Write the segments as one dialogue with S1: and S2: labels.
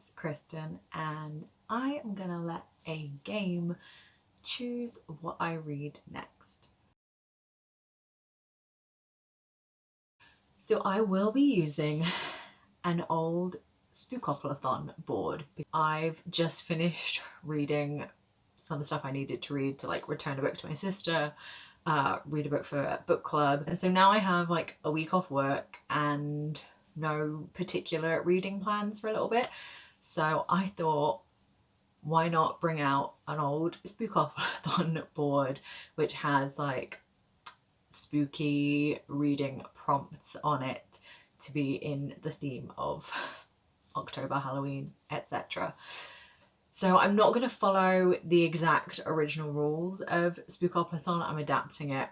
S1: it's Kristen, and I am gonna let a game choose what I read next. So I will be using an old Spookoplathon board. I've just finished reading some stuff I needed to read to like return a book to my sister, read a book for a book club, and so now I have like a week off work and no particular reading plans for a little bit. So I thought, why not bring out an old Spookoplathon board which has like spooky reading prompts on it to be in the theme of October, Halloween, etc. So I'm not going to follow the exact original rules of Spookoplathon. I'm adapting it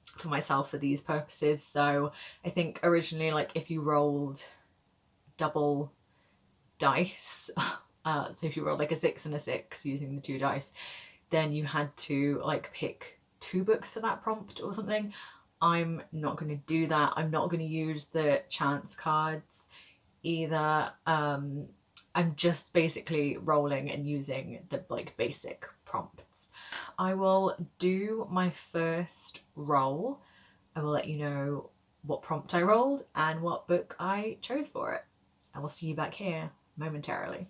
S1: for myself for these purposes. So I think originally, like, if you rolled double dice, so if you rolled like a 6 and a 6 using the 2 dice, then you had to like pick 2 books for that prompt or something. I'm not going to do that. I'm not going to use the chance cards either. I'm just basically rolling and using the like basic prompts. I will do my first roll. I will let you know what prompt I rolled and what book I chose for it. I will see you back here momentarily.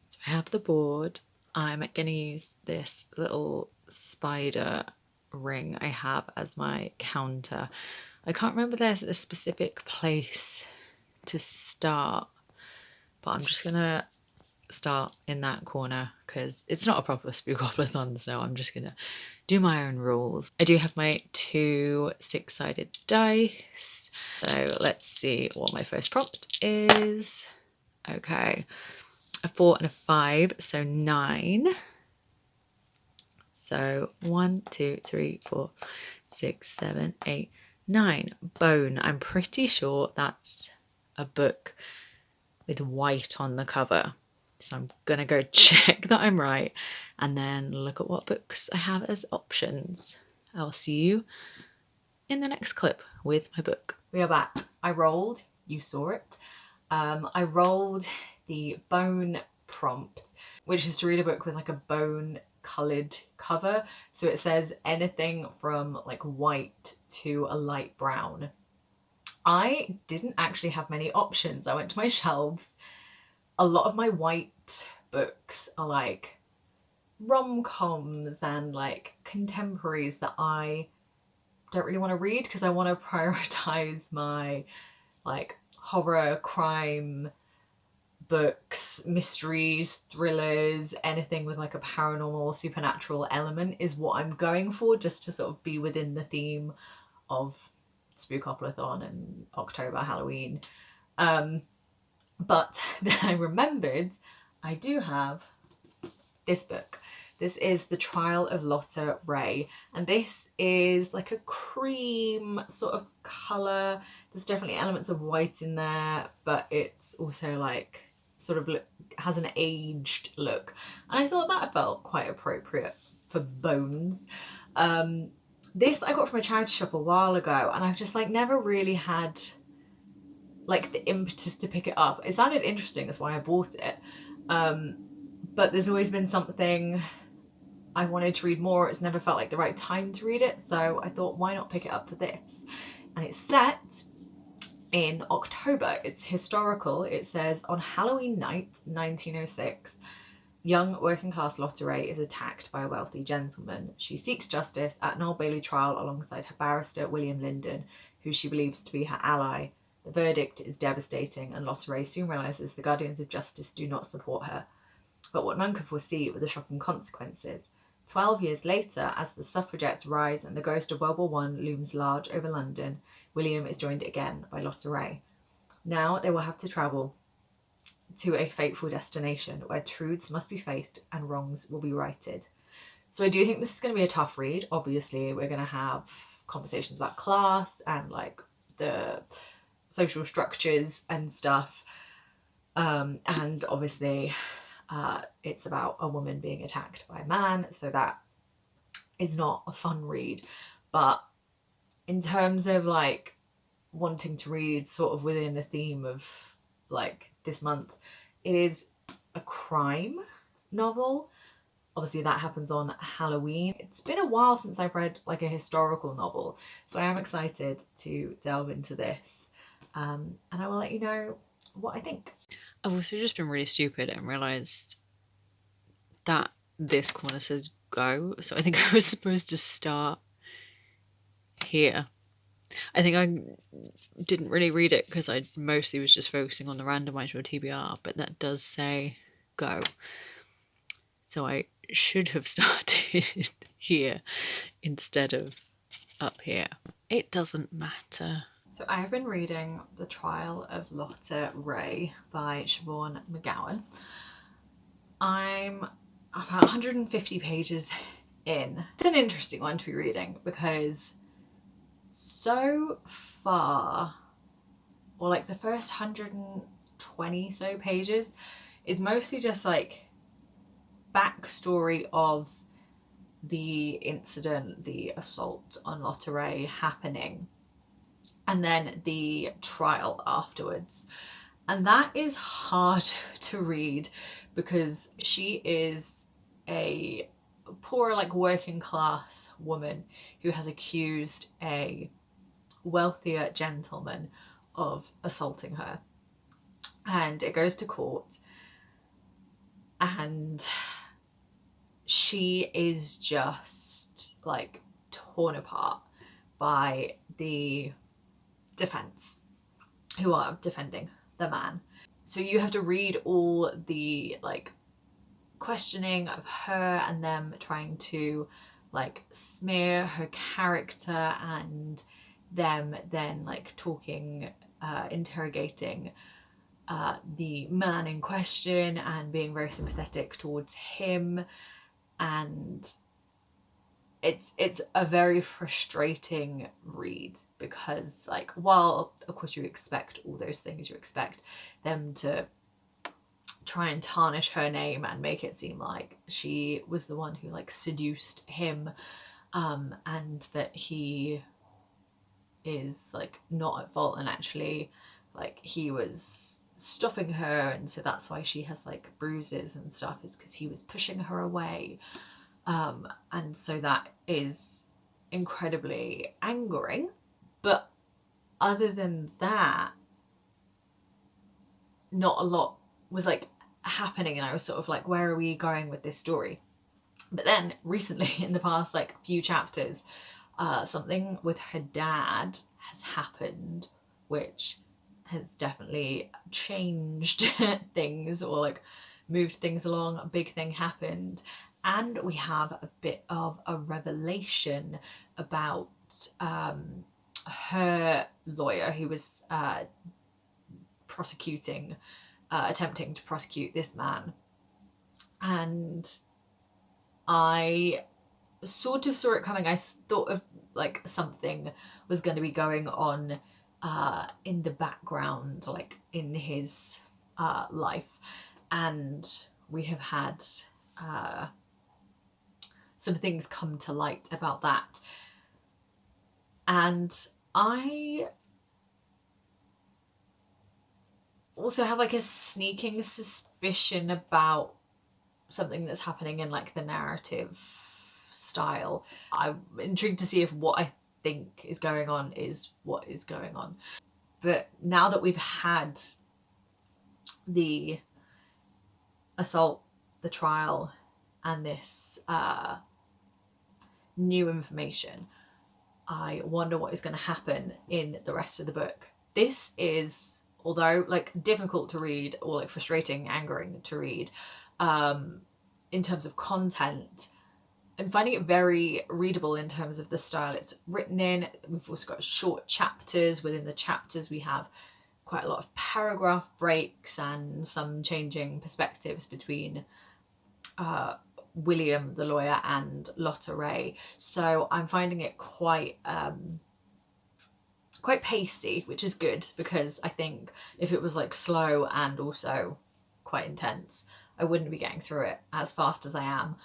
S1: So I have the board. I'm going to use this little spider ring I have as my counter. I can't remember there's a specific place to start, but I'm just gonna start in that corner because it's not a proper Spookoplathon, so I'm just gonna do my own rules. I do have my 2 6-sided dice, so let's see what my first prompt is. Okay, a 4 and a 5, so 9. So 1, 2, 3, 4, 6, 7, 8, 9. Bone. I'm pretty sure that's a book with white on the cover. So I'm gonna go check that I'm right and then look at what books I have as options. I'll see you in the next clip with my book. We are back. I rolled, you saw it. I rolled the bone prompt, which is to read a book with like a bone coloured cover. So it says anything from like white to a light brown. I didn't actually have many options. I went to my shelves. A lot of my white books are like rom-coms and like contemporaries that I don't really want to read because I want to prioritize my like horror, crime books, mysteries, thrillers, anything with like a paranormal, supernatural element is what I'm going for, just to sort of be within the theme of Spookoplathon and October, Halloween. But then I remembered I do have this book. This is The Trial of Lotta Ray, and this is like a cream sort of colour. There's definitely elements of white in there, but it's also like sort of has an aged look. And I thought that felt quite appropriate for bones. This I got from a charity shop a while ago, and I've just like never really had like the impetus to pick it up. It sounded interesting, that's why I bought it. But there's always been something I wanted to read more. It's never felt like the right time to read it, so I thought, why not pick it up for this? And it's set in October. It's historical. It says, on Halloween night, 1906, young working class Lotta Ray is attacked by a wealthy gentleman. She seeks justice at an Old Bailey trial alongside her barrister, William Linden, who she believes to be her ally. The verdict is devastating, and Lotta Ray soon realises the guardians of justice do not support her. But what none could foresee were the shocking consequences. 12 years later, as the suffragettes rise and the ghost of World War I looms large over London, William is joined again by Lotta Ray. Now they will have to travel to a fateful destination where truths must be faced and wrongs will be righted. So I do think this is going to be a tough read. Obviously, we're going to have conversations about class and like the social structures and stuff. And obviously, it's about a woman being attacked by a man, so that is not a fun read. But in terms of like wanting to read sort of within a theme of like this month, It is a crime novel. Obviously that happens on Halloween. It's been a while since I've read like a historical novel, so I am excited to delve into this, and I will let you know what I think.
S2: I've also just been really stupid and realised that this corner says go, so I think I was supposed to start here. I think I didn't really read it because I mostly was just focusing on the randomizer or TBR, but that does say go. So I should have started here instead of up here. It doesn't matter.
S1: So I have been reading The Trial of Lotta Ray by Siobhan McGowan. I'm about 150 pages in. It's an interesting one to be reading because so far, or like the first 120 so pages, is mostly just like backstory of the incident, the assault on Lotta Ray happening, and then the trial afterwards. And that is hard to read because she is a poor, like working class woman who has accused a wealthier gentleman of assaulting her. And it goes to court, and she is just like torn apart by the defense who are defending the man. So you have to read all the like questioning of her and them trying to like smear her character, and them then like talking, interrogating the man in question and being very sympathetic towards him. And it's a very frustrating read because, like, while of course you expect all those things, you expect them to try and tarnish her name and make it seem like she was the one who like seduced him, and that he is like not at fault, and actually like he was stopping her, and so that's why she has like bruises and stuff, is because he was pushing her away. And so that is incredibly angering. But other than that, not a lot was like happening, and I was sort of like, where are we going with this story? But then recently, in the past like few chapters, something with her dad has happened, which has definitely changed things, or like moved things along. A big thing happened, and we have a bit of a revelation about her lawyer who was attempting to prosecute this man. And I sort of saw it coming. I thought of like something was going to be going on in the background, like in his life, and we have had some things come to light about that. And I also have like a sneaking suspicion about something that's happening in like the narrative style. I'm intrigued to see if what I think is going on is what is going on. But now that we've had the assault, the trial, and this new information, I wonder what is going to happen in the rest of the book. This is, although like difficult to read, or like frustrating, angering to read, in terms of content, I'm finding it very readable in terms of the style it's written in. We've also got short chapters. Within the chapters, we have quite a lot of paragraph breaks and some changing perspectives between William, the lawyer, and Lotta Ray. So I'm finding it quite pacey, which is good, because I think if it was like slow and also quite intense, I wouldn't be getting through it as fast as I am.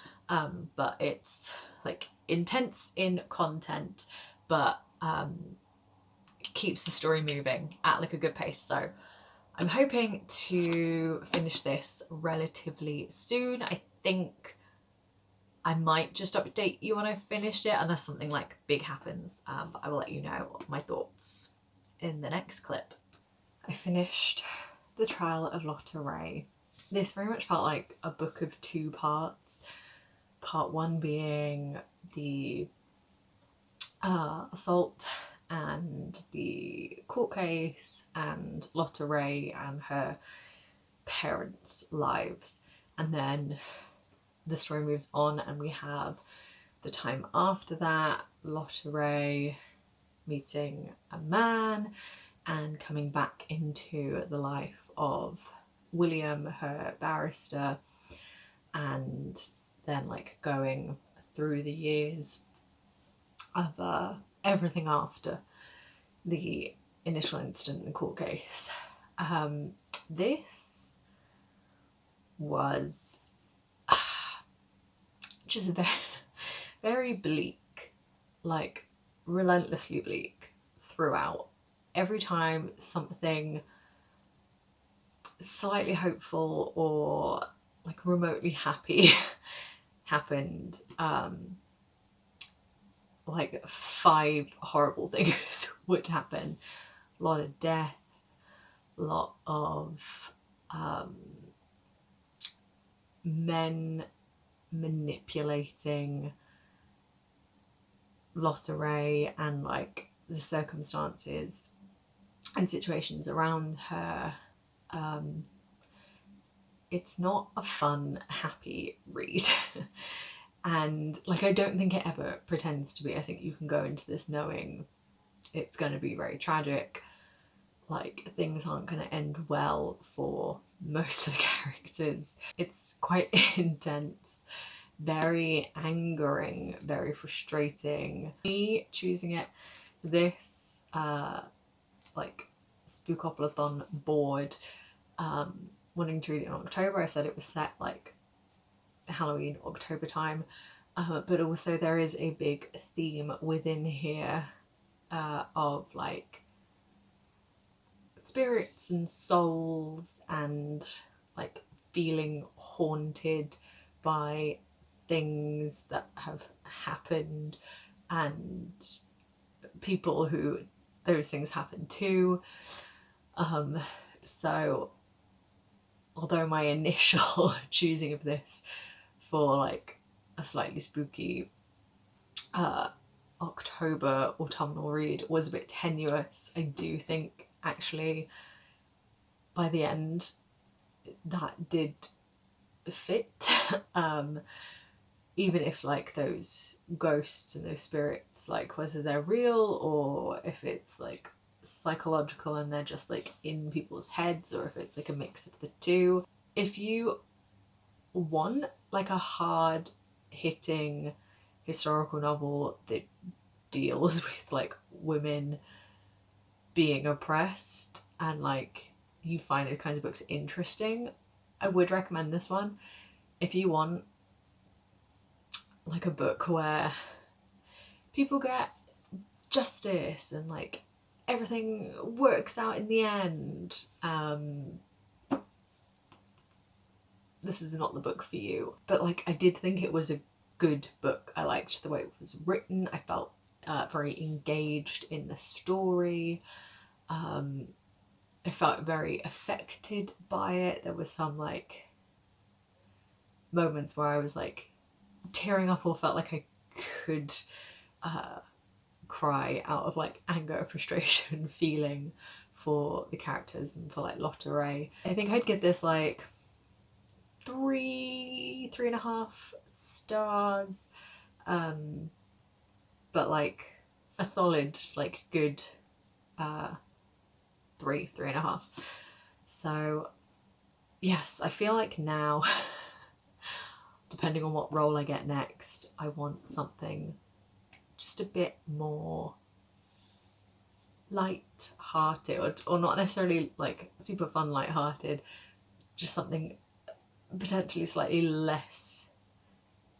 S1: But it's like intense in content, but keeps the story moving at like a good pace. So I'm hoping to finish this relatively soon. I think I might just update you when I've finished it, unless something like big happens, but I will let you know my thoughts in the next clip. I finished The Trial of Lotta Ray. This very much felt like a book of two parts. Part one being the assault and the court case and Lotta Ray and her parents' lives, and then the story moves on and we have the time after that, Lotta Ray meeting a man and coming back into the life of William, her barrister, and then like going through the years of everything after the initial incident in court case. This was just very, very bleak, like relentlessly bleak throughout. Every time something slightly hopeful or like remotely happy happened, like 5 horrible things would happen. A lot of death, a lot of men manipulating Lotta Ray and like the circumstances and situations around her. It's not a fun, happy read. And like I don't think it ever pretends to be. I think you can go into this knowing it's going to be very tragic, like things aren't going to end well for most of the characters. It's quite intense, very angering, very frustrating. Me choosing it, this like Spookoplathon board, wanting to read it in October. I said it was set like Halloween, October time, but also there is a big theme within here of like spirits and souls and like feeling haunted by things that have happened and people who those things happen to. So although my initial choosing of this for like a slightly spooky October autumnal read was a bit tenuous, I do think actually by the end that did fit. Even if like those ghosts and those spirits, like whether they're real or if it's like psychological and they're just like in people's heads, or if it's like a mix of the two. If you want like a hard hitting historical novel that deals with like women being oppressed and like you find those kinds of books interesting, I would recommend this one. If you want like a book where people get justice and like everything works out in the end, this is not the book for you. But like I did think it was a good book. I liked the way it was written. I felt very engaged in the story. I felt very affected by it. There was some like moments where I was like tearing up or felt like I could cry out of like anger, frustration, feeling for the characters and for like Lotta Ray. I think I'd give this like 3.5 stars, but like a solid like good 3.5. So yes, I feel like now depending on what role I get next, I want something just a bit more light-hearted, or not necessarily like super fun light-hearted, just something potentially slightly less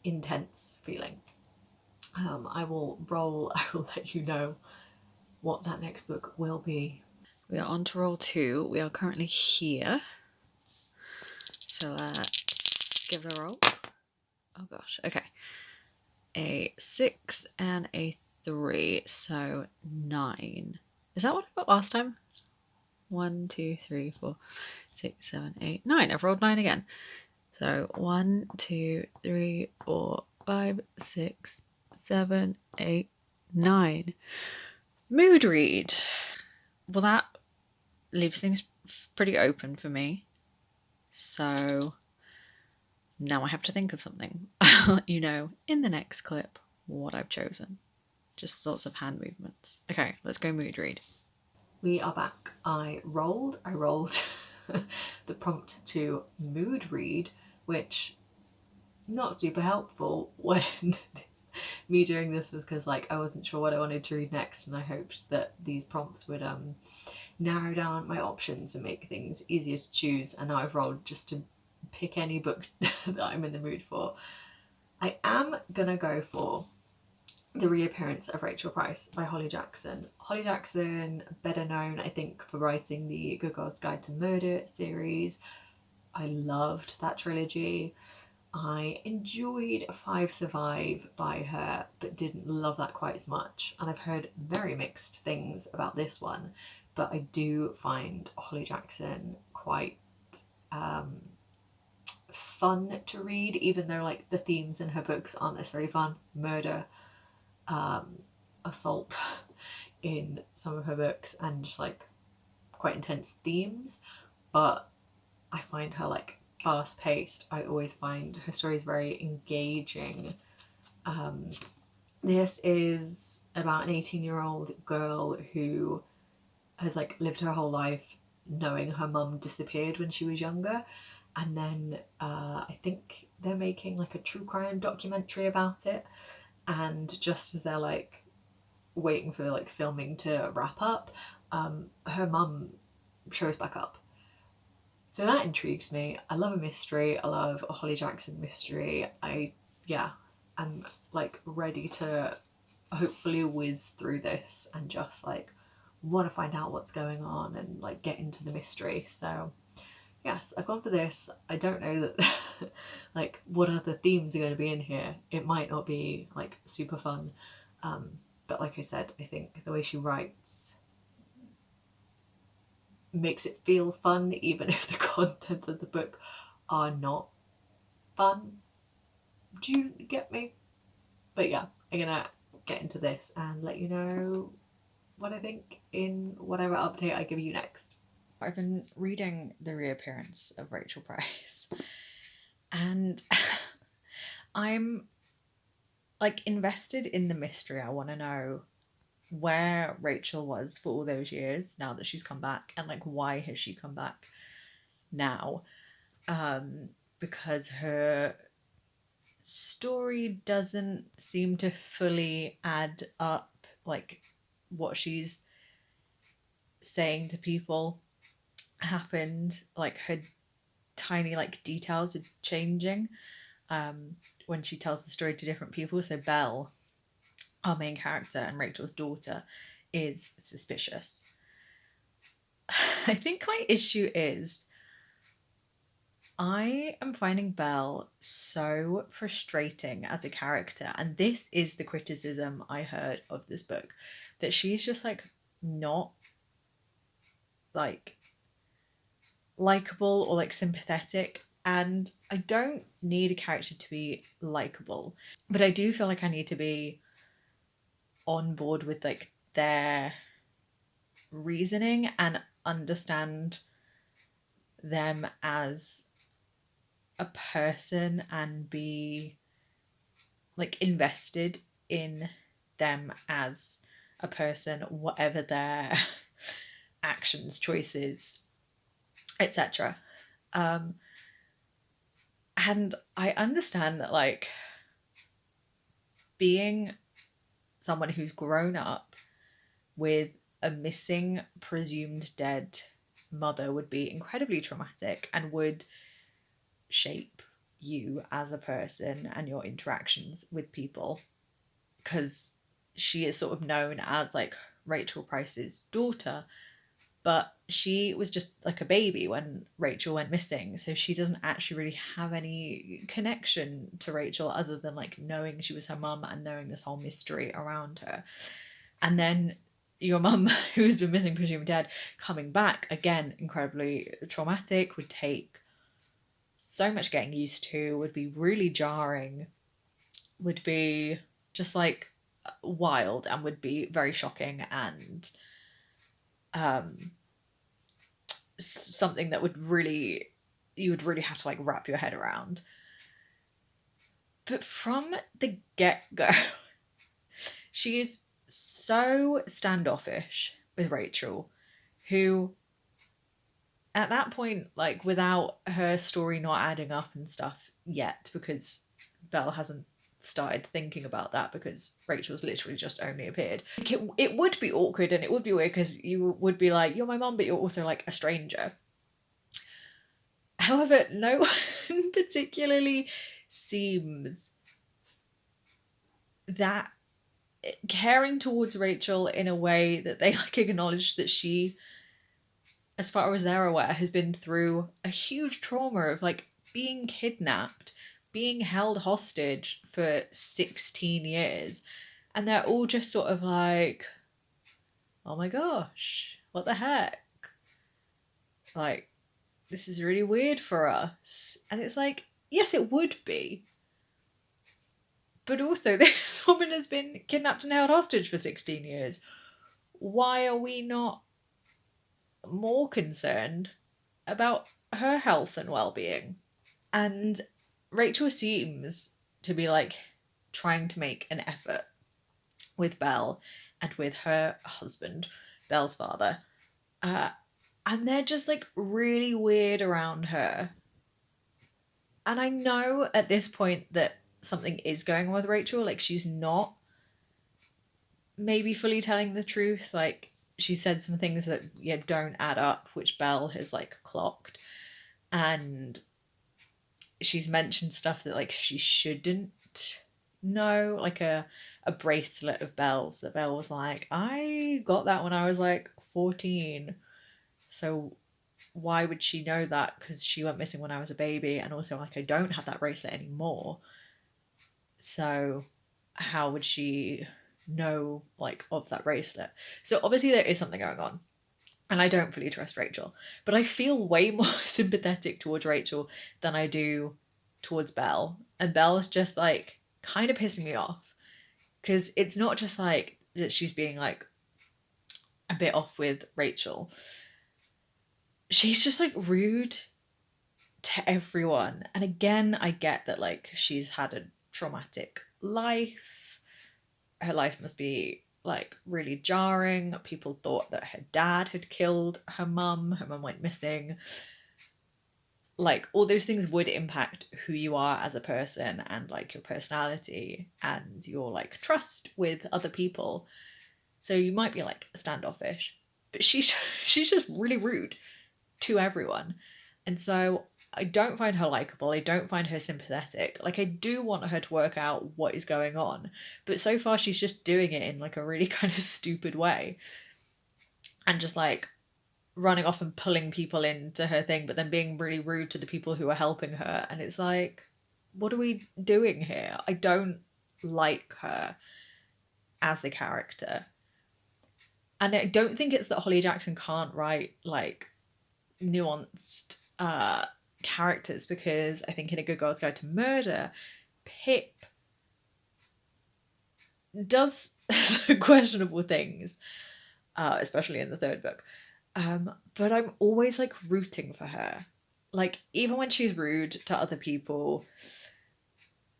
S1: intense feeling. I will let you know what that next book will be.
S2: We are on to roll 2. We are currently here. So let's give it a roll. Oh gosh, okay. A 6 and a 3, so 9. Is that what I got last time? 1, 2, 3, 4, 6, 7, 8, 9. I've rolled 9 again. So 1, 2, 3, 4, 5, 6, 7, 8, 9. Mood read. Well, that leaves things pretty open for me. So now I have to think of something. I'll let you know in the next clip what I've chosen. Just lots of hand movements. Okay, let's go mood read.
S1: We are back. I rolled the prompt to mood read, which not super helpful when me doing this was because like I wasn't sure what I wanted to read next, and I hoped that these prompts would narrow down my options and make things easier to choose. And now I've rolled just to pick any book that I'm in the mood for. I am gonna go for The Reappearance of Rachel Price by Holly Jackson. Holly Jackson, better known, I think, for writing the Good God's Guide to Murder series. I loved that trilogy. I enjoyed Five Survive by her, but didn't love that quite as much. And I've heard very mixed things about this one, but I do find Holly Jackson quite fun to read, even though like the themes in her books aren't necessarily fun. Murder, assault in some of her books, and just like quite intense themes. But I find her like fast paced. I always find her stories very engaging. This is about an 18-year-old girl who has like lived her whole life knowing her mum disappeared when she was younger, and then I think they're making like a true crime documentary about it, and just as they're like waiting for like filming to wrap up, her mum shows back up. So that intrigues me. I love a mystery. I love a Holly Jackson mystery. I'm like ready to hopefully whiz through this and just like want to find out what's going on and like get into the mystery. So yes, I've gone for this. I don't know that like what other themes are going to be in here. It might not be like super fun, but like I said, I think the way she writes makes it feel fun, even if the contents of the book are not fun. Do you get me? But yeah, I'm gonna get into this and let you know what I think in whatever update I give you next.
S2: I've been reading The Reappearance of Rachel Price, and I'm like invested in the mystery. I want to know where Rachel was for all those years now that she's come back, and like why has she come back now, because her story doesn't seem to fully add up, like what she's saying to people happened, like her tiny like details are changing when she tells the story to different people. So Belle, our main character and Rachel's daughter, is suspicious. I think my issue is I am finding Belle so frustrating as a character, and this is the criticism I heard of this book, that she's just like not like likable or like sympathetic. And I don't need a character to be likable, but I do feel like I need to be on board with like their reasoning and understand them as a person and be like invested in them as a person, whatever their actions, choices, etc. And I understand that like being someone who's grown up with a missing, presumed dead mother would be incredibly traumatic and would shape you as a person and your interactions with people, because she is sort of known as like Rachel Price's daughter,
S1: but she was just like a baby when Rachel went missing, so she doesn't actually really have any connection to Rachel other than like knowing she was her mum and knowing this whole mystery around her. And then your mum, who's been missing, presumed dead, coming back again, incredibly traumatic, would take so much getting used to, would be really jarring, would be just like wild, and would be very shocking, and something that would really, you would really have to like wrap your head around. But from the get-go, she is so standoffish with Rachel, who at that point, like without her story not adding up and stuff yet, because Belle hasn't started thinking about that, because Rachel's literally just only appeared. Like it would be awkward and it would be weird, because you would be like, you're my mum, but you're also like a stranger. However, no one particularly seems that caring towards Rachel in a way that they like acknowledge that she, as far as they're aware, has been through a huge trauma of like being kidnapped, being held hostage for 16 years. And they're all just sort of like, oh my gosh, what the heck? Like, this is really weird for us. And it's like, yes, it would be. But also, this woman has been kidnapped and held hostage for 16 years. Why are we not more concerned about her health and well-being? And Rachel seems to be like trying to make an effort with Belle and with her husband, Belle's father. And they're just like really weird around her. And I know at this point that something is going on with Rachel. Like, she's not maybe fully telling the truth. Like, she said some things that don't add up, which Belle has like clocked. And she's mentioned stuff that like she shouldn't know, like a bracelet of Belle's that Belle was like, I got that when I was like 14. So why would she know that? Because she went missing when I was a baby, and also like I don't have that bracelet anymore. So how would she know like of that bracelet? So obviously there is something going on. And I don't fully trust Rachel. But I feel way more sympathetic towards Rachel than I do towards Belle. And Belle's just like kind of pissing me off. Because it's not just like that she's being like a bit off with Rachel. She's just like rude to everyone. And again, I get that like she's had a traumatic life. Her life must be like really jarring. People thought that her dad had killed her mum. Her mum went missing. Like, all those things would impact who you are as a person, and like your personality and your like trust with other people. So you might be like standoffish, but she's just really rude to everyone. And so I don't find her likable. I don't find her sympathetic. Like, I do want her to work out what is going on, but so far she's just doing it in like a really kind of stupid way, and just like running off and pulling people into her thing, but then being really rude to the people who are helping her. And it's like, what are we doing here? I don't like her as a character. And I don't think it's that Holly Jackson can't write like nuanced characters, because I think in A Good Girl's Guide to Murder, Pip does questionable things, especially in the third book. But I'm always like rooting for her. Like, even when she's rude to other people,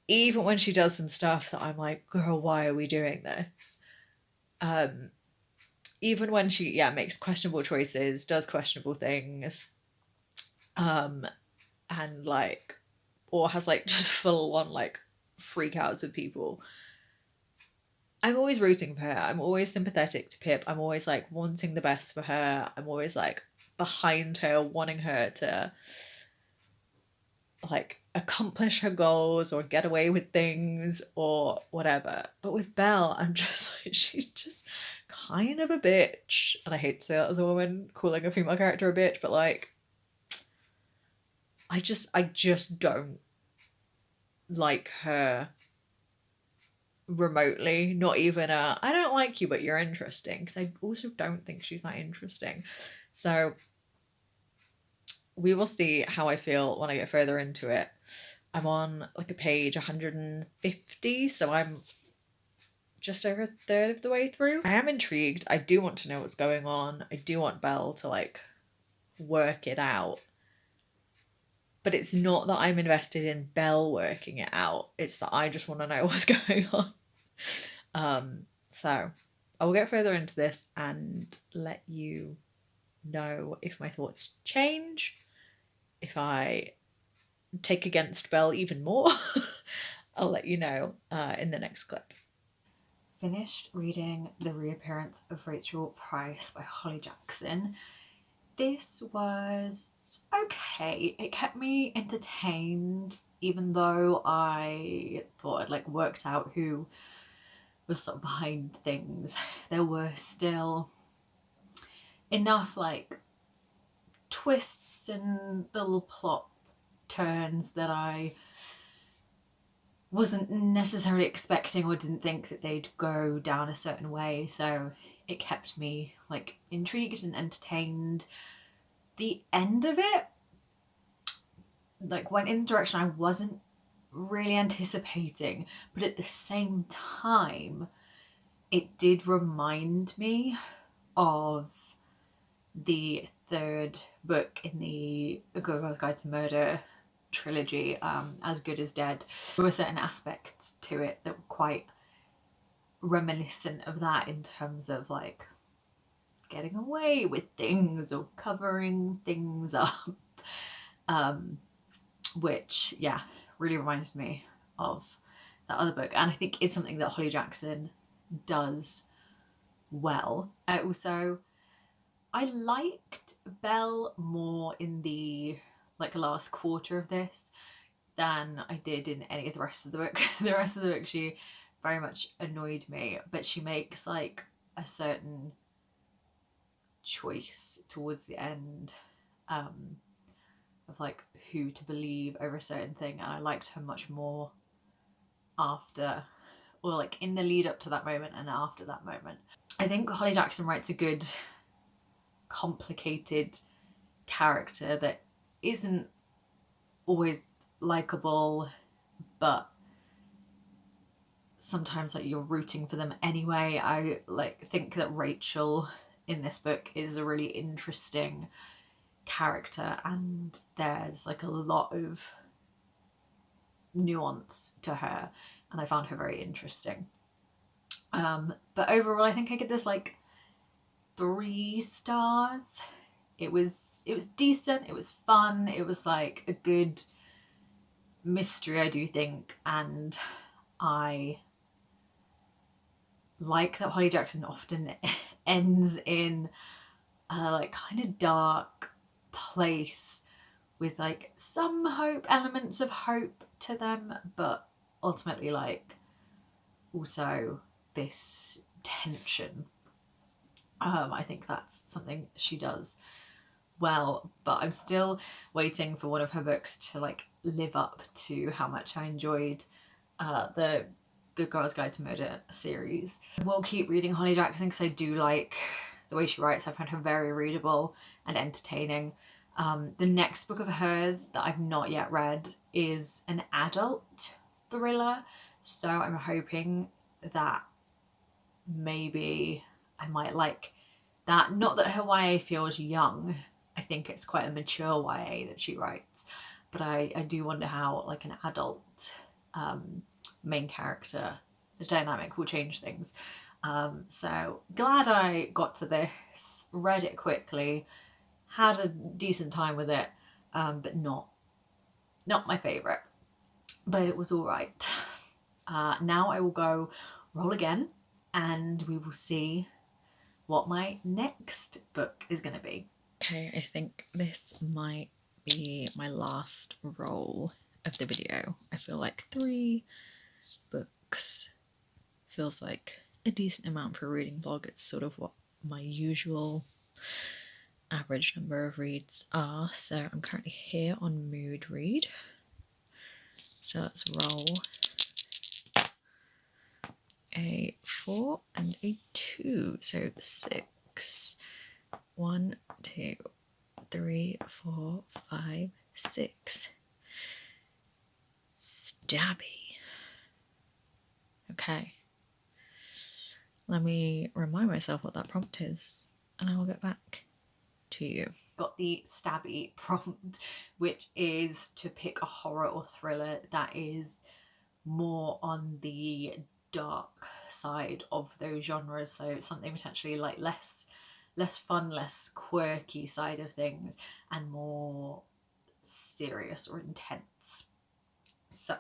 S1: even when she does some stuff that I'm like, girl, why are we doing this? Even when she, makes questionable choices, does questionable things, and like, or has like just full on like freakouts with people, I'm always rooting for her. I'm always sympathetic to Pip. I'm always like wanting the best for her. I'm always like behind her, wanting her to like accomplish her goals or get away with things or whatever. But with Belle, I'm just like, she's just kind of a bitch, and I hate to say that as a woman calling a female character a bitch, but like I just don't like her remotely. Not even a I don't like you but you're interesting, because I also don't think she's that interesting. So we will see how I feel when I get further into it. I'm on like a page 150, so I'm just over a third of the way through. I am intrigued. I do want to know what's going on. I do want Belle to like work it out. But it's not that I'm invested in Belle working it out. It's that I just want to know what's going on. So I will get further into this and let you know if my thoughts change, if I take against Belle even more. I'll let you know in the next clip. Finished reading The Reappearance of Rachel Price by Holly Jackson. This was okay. It kept me entertained, even though I thought I'd like worked out who was sort of behind things. There were still enough like twists and little plot turns that I wasn't necessarily expecting or didn't think that they'd go down a certain way, so it kept me like intrigued and entertained. The end of it like went in a direction I wasn't really anticipating, but at the same time it did remind me of the third book in the Good Girl's Guide to Murder trilogy, As Good as Dead. There were certain aspects to it that were quite reminiscent of that in terms of like getting away with things or covering things up, which yeah really reminded me of that other book, and I think it's something that Holly Jackson does well. I liked Belle more in the like last quarter of this than I did in any of the rest of the book. The rest of the book she very much annoyed me, but she makes like a certain choice towards the end of like who to believe over a certain thing, and I liked her much more after, or like in the lead up to that moment and after that moment. I think Holly Jackson writes a good complicated character that isn't always likable, but sometimes like you're rooting for them anyway. I like think that Rachel in this book is a really interesting character, and there's like a lot of nuance to her, and I found her very interesting. But overall I think I give this like 3 stars. It was decent, it was fun, it was like a good mystery, I do think, and I like that Holly Jackson often ends in a like kind of dark place with like some hope, elements of hope to them, but ultimately like also this tension. I think that's something she does well, but I'm still waiting for one of her books to like live up to how much I enjoyed the Good Girl's Guide to Murder series. I will keep reading Holly Jackson because I do like the way she writes. I find her very readable and entertaining. The next book of hers that I've not yet read is an adult thriller, so I'm hoping that maybe I might like that. Not that her YA feels young, I think it's quite a mature YA that she writes, but I do wonder how like an adult main character dynamic will change things. So glad I got to this, read it quickly, had a decent time with it, but not my favourite, but it was all right. Now I will go roll again and we will see what my next book is going to be. Okay, I think this might be my last roll of the video. I feel like 3 books feels like
S2: a decent amount for a reading blog. It's sort of what my usual average number of reads are. So I'm currently here on mood read. So let's roll a 4 and a 2. So 6. 1, 2, 3, 4, 5, 6. Stabby. Okay. Let me remind myself what that prompt is, and I will get back to you.
S1: Got the stabby prompt, which is to pick a horror or thriller that is more on the dark side of those genres. So something potentially like less fun, less quirky side of things, and more serious or intense. So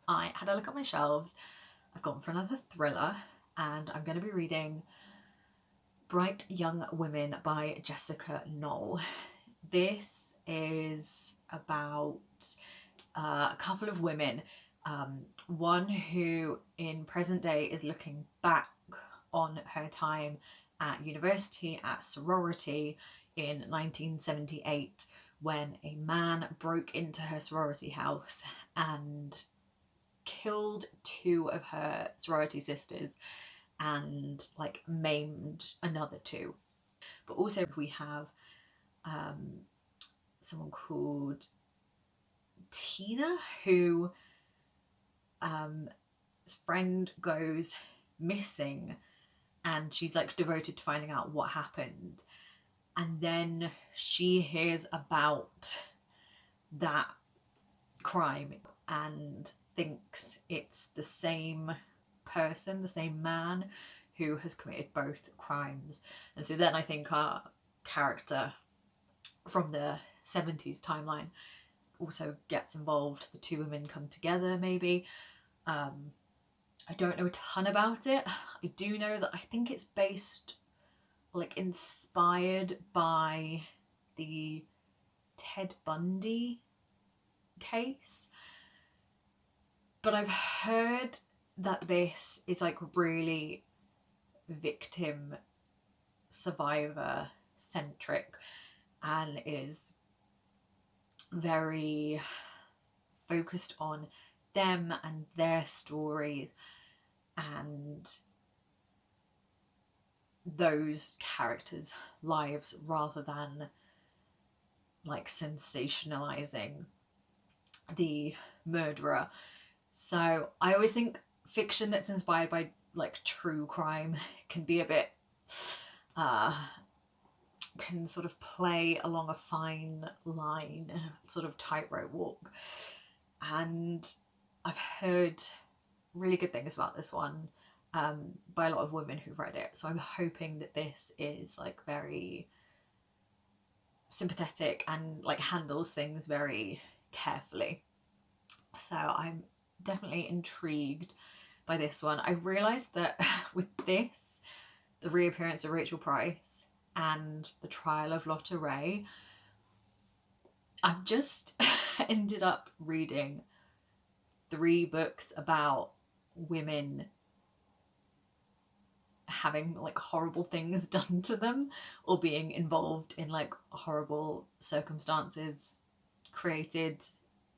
S1: I had a look at my shelves. I've gone for another thriller, and I'm going to be reading Bright Young Women by Jessica Knoll. This is about a couple of women, one who in present day is looking back on her time at university, at sorority in 1978, when a man broke into her sorority house and killed 2 of her sorority sisters and like maimed another 2. But also we have someone called Tina, who his friend goes missing, and she's like devoted to finding out what happened. And then she hears about that crime and thinks it's the same person, the same man who has committed both crimes. And so then I think our character from the 70s timeline also gets involved. The 2 women come together, maybe. I don't know a ton about it. I do know that I think it's based, like, inspired by the Ted Bundy case. But I've heard that this is like really victim survivor centric and is very focused on them and their story and those characters' lives, rather than like sensationalizing the murderer. So I always think fiction that's inspired by like true crime can be a bit can sort of play along a fine line, sort of tightrope walk. And I've heard really good things about this one by a lot of women who've read it. So I'm hoping that this is like very sympathetic and like handles things very carefully. So I'm definitely intrigued by this one. I realised that with this, the reappearance of Rachel Price and the trial of Lotta Ray, I've just ended up reading 3 books about women having like horrible things done to them or being involved in like horrible circumstances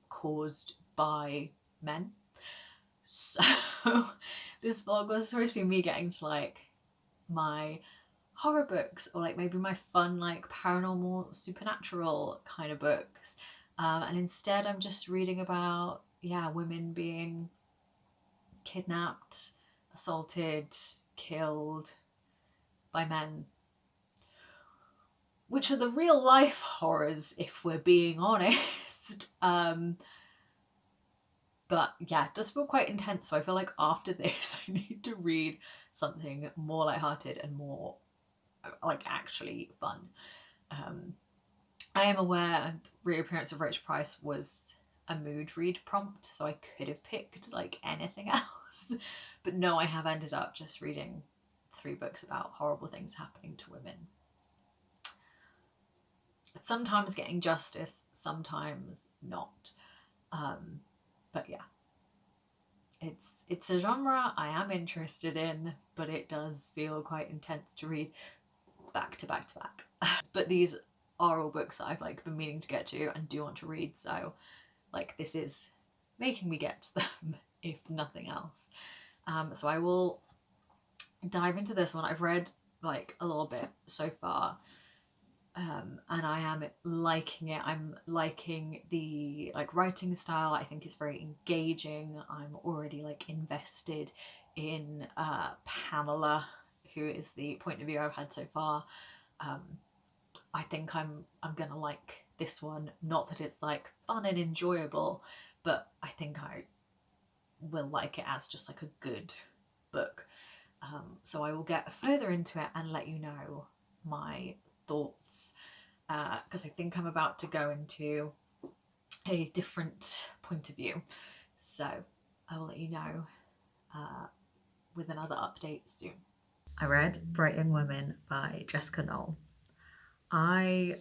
S1: caused by men. So this vlog was supposed to be me getting to like my horror books, or like maybe my fun like paranormal supernatural kind of books, and instead I'm just reading about women being kidnapped, assaulted, killed by men, which are the real life horrors if we're being honest. But yeah, it does feel quite intense, so I feel like after this I need to read something more lighthearted and more like actually fun. I am aware the reappearance of Rachel Price was a mood read prompt, so I could have picked like anything else. But no, I have ended up just reading 3 books about horrible things happening to women. Sometimes getting justice, sometimes not. But yeah, it's a genre I am interested in, but it does feel quite intense to read back to back to back. But these are all books that I've like been meaning to get to and do want to read, so like this is making me get to them if nothing else. So I will dive into this one. I've read like a little bit so far, and I am liking it. I'm liking the like writing style. I think it's very engaging. I'm already like invested in Pamela, who is the point of view I've had so far. I think I'm gonna like this one. Not that it's like fun and enjoyable, but I think I will like it as just like a good book. So I will get further into it and let you know my thoughts, because I think I'm about to go into a different point of view. So I will let you know with another update soon. I read Bright Young Women by Jessica Knoll. I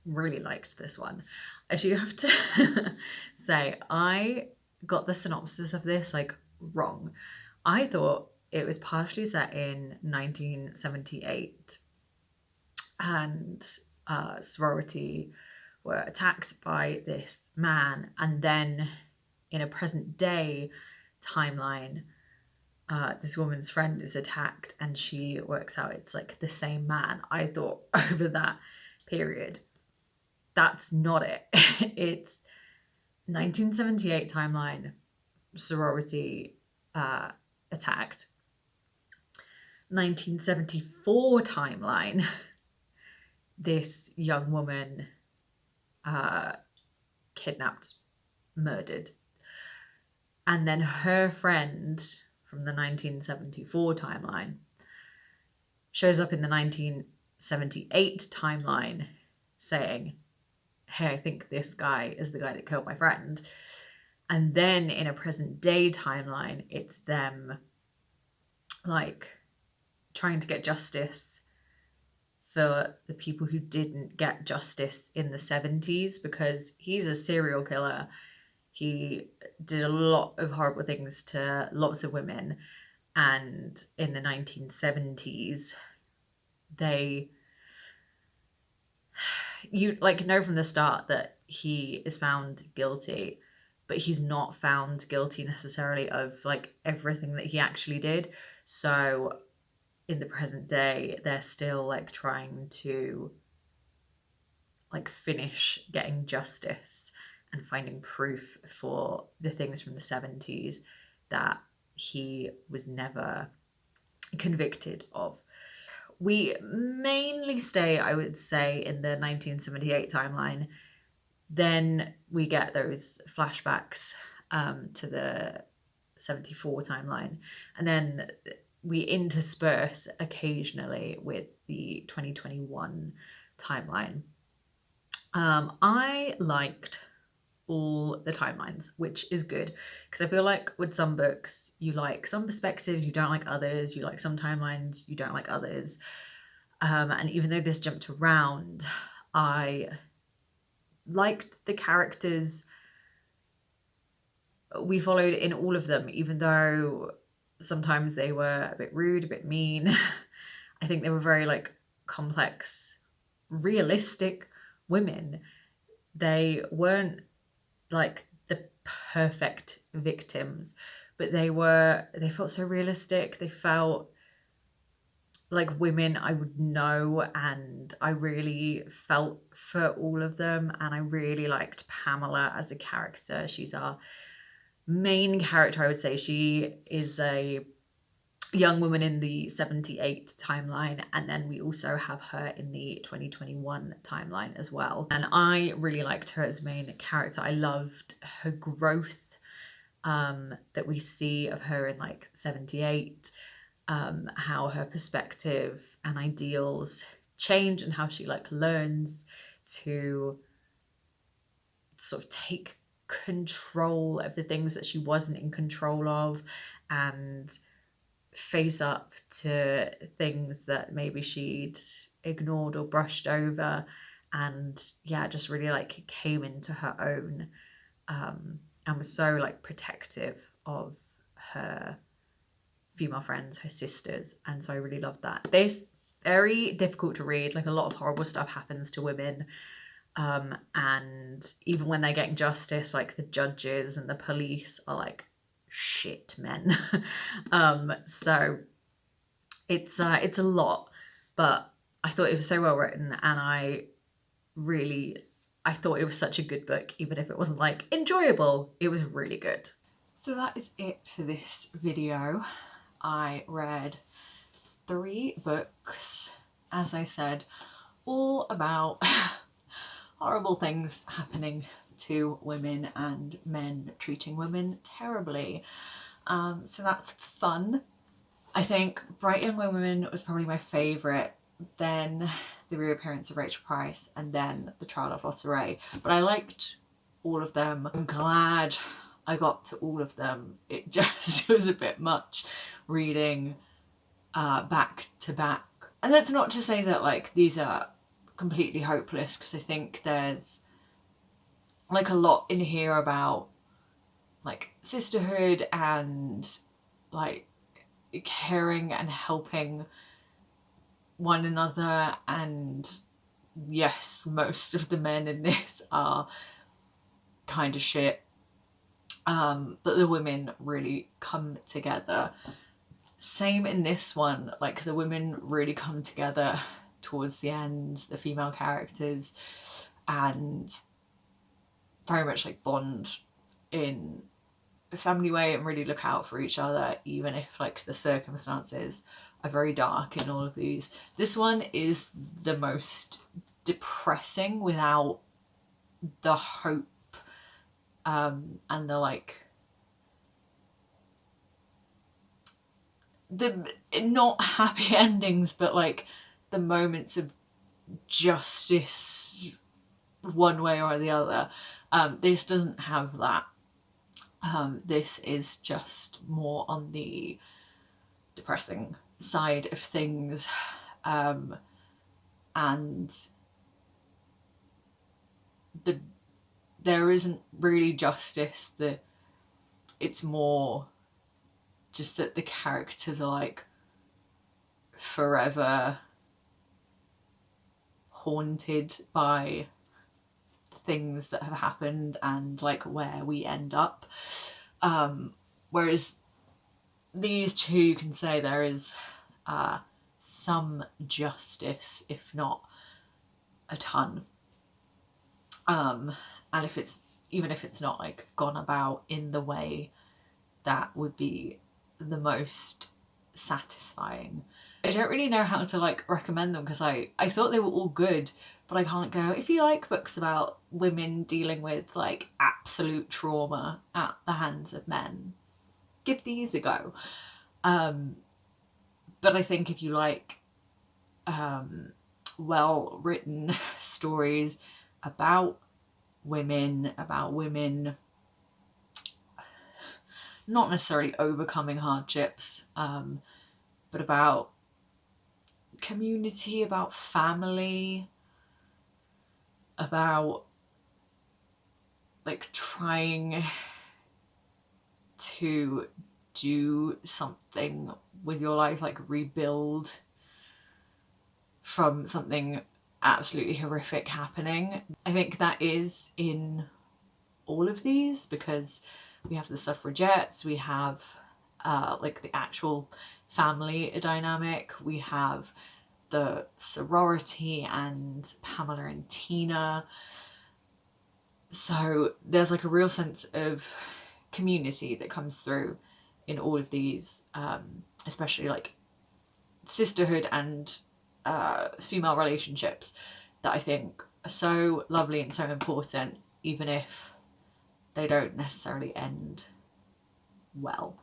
S1: really liked this one. I do have to say, I got the synopsis of this like wrong. I thought it was partially set in 1978 and sorority were attacked by this man, and then in a present day timeline, this woman's friend is attacked and she works out it's like the same man. I thought over that period, that's not it. It's 1978 timeline, sorority attacked. 1974 timeline, this young woman kidnapped, murdered. And then her friend from the 1974 timeline shows up in the 1978 timeline saying, hey, I think this guy is the guy that killed my friend. And then in a present day timeline, it's them like trying to get justice for the people who didn't get justice in the 70s, because he's a serial killer. He did a lot of horrible things to lots of women. And in the 1970s, you like know from the start that he is found guilty, but he's not found guilty necessarily of like everything that he actually did. So in the present day, they're still like trying to like finish getting justice and finding proof for the things from the 70s that he was never convicted of. We mainly stay, I would say, in the 1978 timeline. Then we get those flashbacks to the 74 timeline. And then we intersperse occasionally with the 2021 timeline. I liked all the timelines, which is good, because I feel like with some books you like some perspectives, you don't like others, you like some timelines, you don't like others, and even though this jumped around, I liked the characters we followed in all of them, even though sometimes they were a bit rude, a bit mean. I think they were very like complex, realistic women. They weren't like the perfect victims, but they felt so realistic. They felt like women I would know, and I really felt for all of them. And I really liked Pamela as a character. She's our main character, I would say. She is a young woman in the 78 timeline, and then we also have her in the 2021 timeline as well. And I really liked her as main character. I loved her growth that we see of her in like 78, how her perspective and ideals change, and how she like learns to sort of take control of the things that she wasn't in control of, and face up to things that maybe she'd ignored or brushed over, and yeah, just really like came into her own, and was so like protective of her female friends, her sisters, and so I really loved that. This, very difficult to read, like a lot of horrible stuff happens to women, and even when they're getting justice, like the judges and the police are like shit men. So it's a lot, but I thought it was so well written, and I thought it was such a good book, even if it wasn't like enjoyable, it was really good. So that is it for this video. I read 3 books, as I said, all about horrible things happening to women and men treating women terribly. So that's fun. I think Bright Young Women was probably my favourite, then the reappearance of Rachel Price, and then the trial of Lotta Ray. But I liked all of them. I'm glad I got to all of them. It just was a bit much reading back to back. And that's not to say that like these are completely hopeless, because I think there's like a lot in here about like sisterhood and like caring and helping one another, and yes, most of the men in this are kind of shit, but the women really come together. Same in this one, like the women really come together towards the end, the female characters, and very much like bond in a family way and really look out for each other, even if like the circumstances are very dark in all of these. This one is the most depressing without the hope and the like, the not happy endings, but like the moments of justice one way or the other. This doesn't have that. This is just more on the depressing side of things, and there isn't really justice. It's more just that the characters are like forever haunted by things that have happened and like where we end up, whereas these two, you can say there is some justice, if not a ton, and if it's, even if it's not like gone about in the way that would be the most satisfying. I don't really know how to like recommend them, because I thought they were all good, but I can't go, if you like books about women dealing with like absolute trauma at the hands of men, give these a go. But I think if you like well written stories about women not necessarily overcoming hardships, but about community, about family, about like trying to do something with your life, like rebuild from something absolutely horrific happening. I think that is in all of these, because we have the suffragettes, we have like the actual family dynamic, we have the sorority and Pamela and Tina. So there's like a real sense of community that comes through in all of these, especially like sisterhood and female relationships, that I think are so lovely and so important, even if they don't necessarily end well.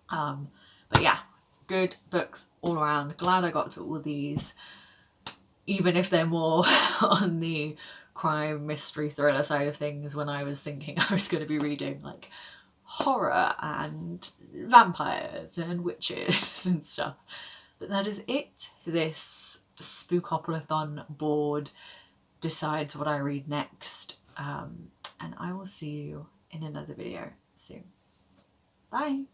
S1: But yeah, good books all around. Glad I got to all these, even if they're more on the crime, mystery, thriller side of things, when I was thinking I was going to be reading like horror and vampires and witches and stuff. But that is it for this Spookoplathon board decides what I read next. And I will see you in another video soon. Bye!